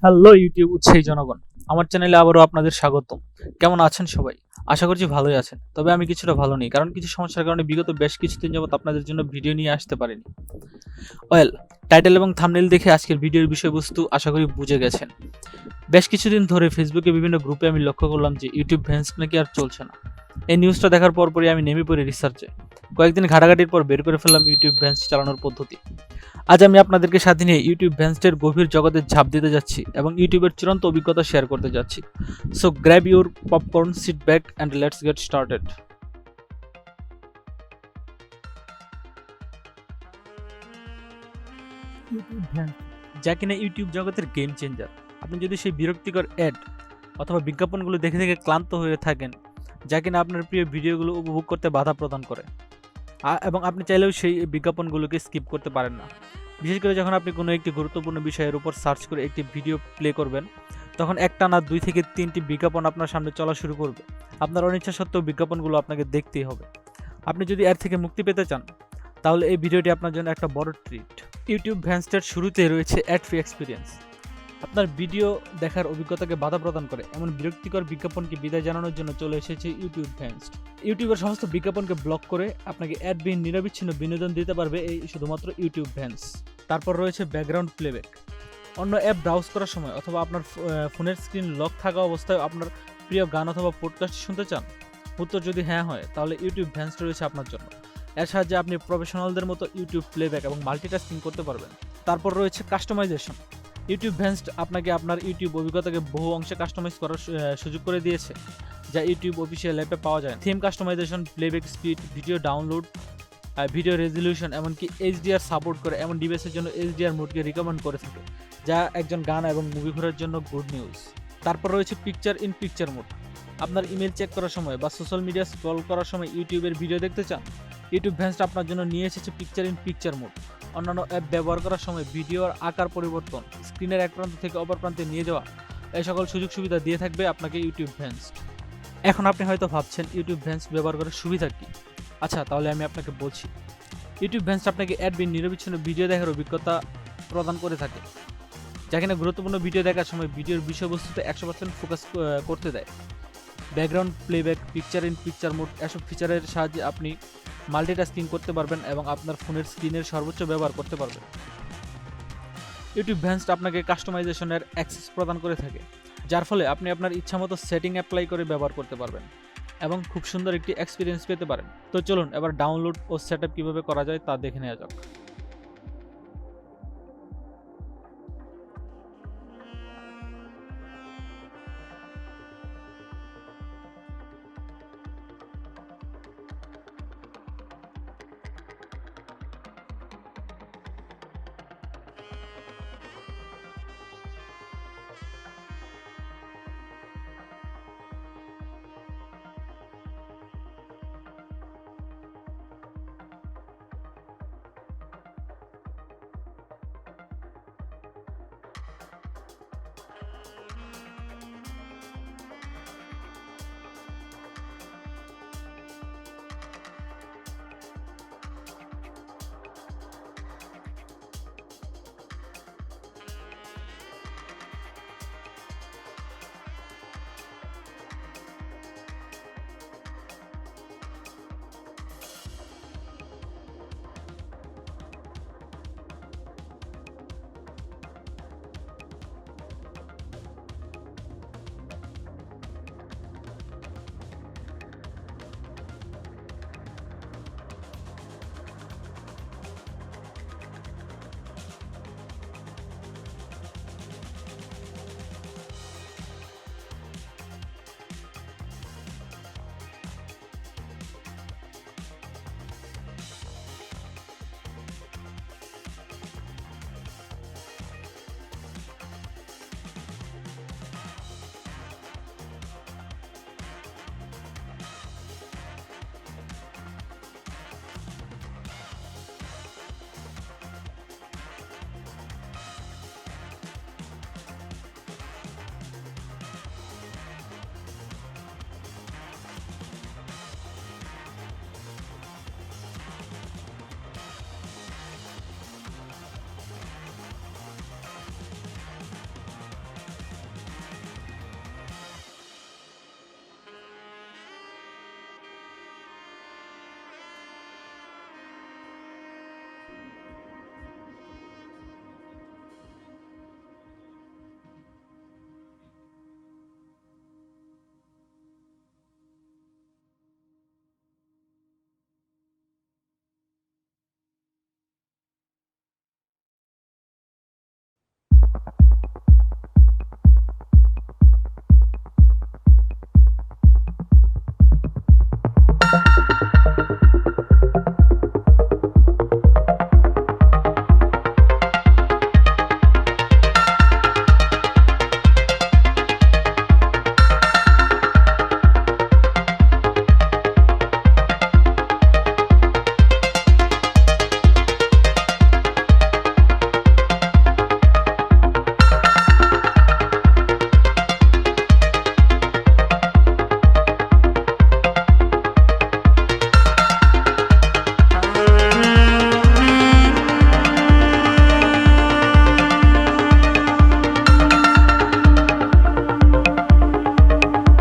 Hello YouTube উৎসাহী জনগণ, আমার চ্যানেলে আবারও আপনাদের স্বাগতম। কেমন আছেন সবাই? আশা করছি ভালোই আছেন। তবে আমি কিছুটা ভালো নেই, কারণ কিছু সমস্যার কারণে বিগত বেশ কিছুদিন যাবত আপনাদের জন্য ভিডিও নিয়ে আসতে পারিনি। ওয়েল, টাইটেল এবং থাম্বনেল দেখে আজকের ভিডিওর বিষয়বস্তু আশা করি বুঝে গেছেন। বেশ কিছুদিন ধরে ফেসবুকে বিভিন্ন গ্রুপে আমি লক্ষ্য করলাম যে ইউটিউব ভ্যান্স নাকি আর চলছে না। এই নিউজটা দেখার পরপরই আমি নেমে পড়ি রিসার্চে। কয়েকদিন ঘাটাঘাটির পর বের করে ফেললাম ইউটিউব ভ্যান্স চালানোর পদ্ধতি। আজ আমি আপনাদেরকে সাথে নিয়ে ইউটিউব ভ্যান্সডের গভীর জগতে ঝাঁপ দিতে যাচ্ছি এবং ইউটিউবের চূড়ান্ত অভিজ্ঞতা শেয়ার করতে যাচ্ছি। So grab your popcorn, sit back and let's get started. YouTube fans, যা কিনা ইউটিউব জগতের গেম চেঞ্জার। আপনি যদি সেই বিরক্তিকর অ্যাড অথবা বিজ্ঞাপনগুলো দেখে দেখে ক্লান্ত হয়ে থাকেন, যা কিনা আপনার প্রিয় ভিডিওগুলো উপভোগ করতে বাধা প্রদান করে, এবং আপনি চাইলেও সেই বিজ্ঞাপনগুলোকে স্কিপ করতে পারেন না। বিশেষ করে যখন আপনি কোনো একটি গুরুত্বপূর্ণ বিষয়ের উপর সার্চ করে একটি ভিডিও প্লে করবেন, তখন একটানা 2 থেকে 3টি বিজ্ঞাপন আপনার সামনে চলা শুরু করবে। আপনার অনিচ্ছা সত্ত্বেও বিজ্ঞাপনগুলো আপনাকে দেখতেই হবে। আপনি যদি এর থেকে মুক্তি পেতে চান, তাহলে এই ভিডিওটি আপনার জন্য একটা বড় ট্রিট। ইউটিউব ভ্যান্সডের শুরুতে রয়েছে অ্যাড ফ্রি এক্সপিরিয়েন্স। আপনার ভিডিও দেখার অভিজ্ঞতাকে বাধা প্রদান করে এমন বিরক্তিকর বিজ্ঞাপনকে বিদায় জানানোর জন্য চলে এসেছে ইউটিউব ভ্যান্সড। ইউটিউবের সমস্ত বিজ্ঞাপনকে ব্লক করে আপনাকে অ্যাডবিহীন নিরবিচ্ছিন্ন বিনোদন দিতে পারবে এই শুধুমাত্র ইউটিউব ভ্যান্স। তারপর রয়েছে ব্যাকগ্রাউন্ড প্লেব্যাক। অন্য অ্যাপ ব্রাউজ করার সময় অথবা আপনার ফোনের স্ক্রিন লক থাকা অবস্থায় আপনার প্রিয় গান অথবা পডকাস্ট শুনতে চান? উত্তর যদি হ্যাঁ হয়, তাহলে ইউটিউব ভ্যান্সড রয়েছে আপনার জন্য। এর সাহায্যে আপনি প্রফেশনালদের মতো ইউটিউব প্লেব্যাক এবং মাল্টিটাস্কিং করতে পারবেন। তারপর রয়েছে কাস্টমাইজেশন। ইউটিউব ভ্যান্সড আপনাকে আপনার ইউটিউব অভিজ্ঞতাকে বহু অংশে কাস্টমাইজ করার সুযোগ করে দিয়েছে, যা ইউটিউব অফিসিয়াল অ্যাপে পাওয়া যায়। Theme customisation, playback speed, video download, video resolution, এমনকি এইচডিআর সাপোর্ট করে এমন ডিভাইসের জন্য এইচডিআর মোডকে রিকমেন্ড করে থাকে, যা একজন গান এবং মুভি ঘোরার জন্য গুড নিউজ। তারপর রয়েছে পিকচার ইন পিকচার মোড। আপনার ইমেল চেক করার সময় বা সোশ্যাল মিডিয়া স্ক্রল করার সময় ইউটিউবের ভিডিও দেখতে চান? ইউটিউব ভ্যান্সড আপনার জন্য নিয়ে এসেছে পিকচার ইন পিকচার মোড। অন্যান্য অ্যাপ ব্যবহার করার সময় ভিডিওর আকার পরিবর্তন, স্ক্রিনের এক প্রান্ত থেকে অপর প্রান্তে নিয়ে যাওয়া, এই সকল সুযোগ সুবিধা দিয়ে থাকবে আপনাকে ইউটিউব ভ্যান্সড। এখন আপনি হয়তো ভাবছেন ইউটিউব ভ্যান্সড ব্যবহার করার সুবিধা কী? আচ্ছা, তাহলে আমি আপনাকে বলছি। ইউটিউব ভ্যান্সড আপনাকে অ্যাডবিহীন নিরবিচ্ছিন্ন ভিডিও দেখার অভিজ্ঞতা প্রদান করে থাকে, যা কিনা গুরুত্বপূর্ণ ভিডিও দেখার সময় ভিডিওর বিষয়বস্তুতে 100% ফোকাস করতে দেয়। Background playback, picture in picture mode, এসব ফিচারের সাহায্যে আপনি মাল্টিটাস্কিং করতে পারবেন এবং আপনার ফোনের স্ক্রিনের সর্বোচ্চ ব্যবহার করতে পারবেন। ইউটিউব ভ্যান্সড আপনাকে কাস্টমাইজেশনের অ্যাক্সেস প্রদান করে থাকে, যার ফলে আপনি আপনার ইচ্ছামতো সেটিং অ্যাপ্লাই করে ব্যবহার করতে পারবেন এবং খুব সুন্দর একটি এক্সপিরিয়েন্স পেতে পারেন। তো চলুন এবার ডাউনলোড ও সেটআপ কীভাবে করা যায় তা দেখে নেওয়া যাক।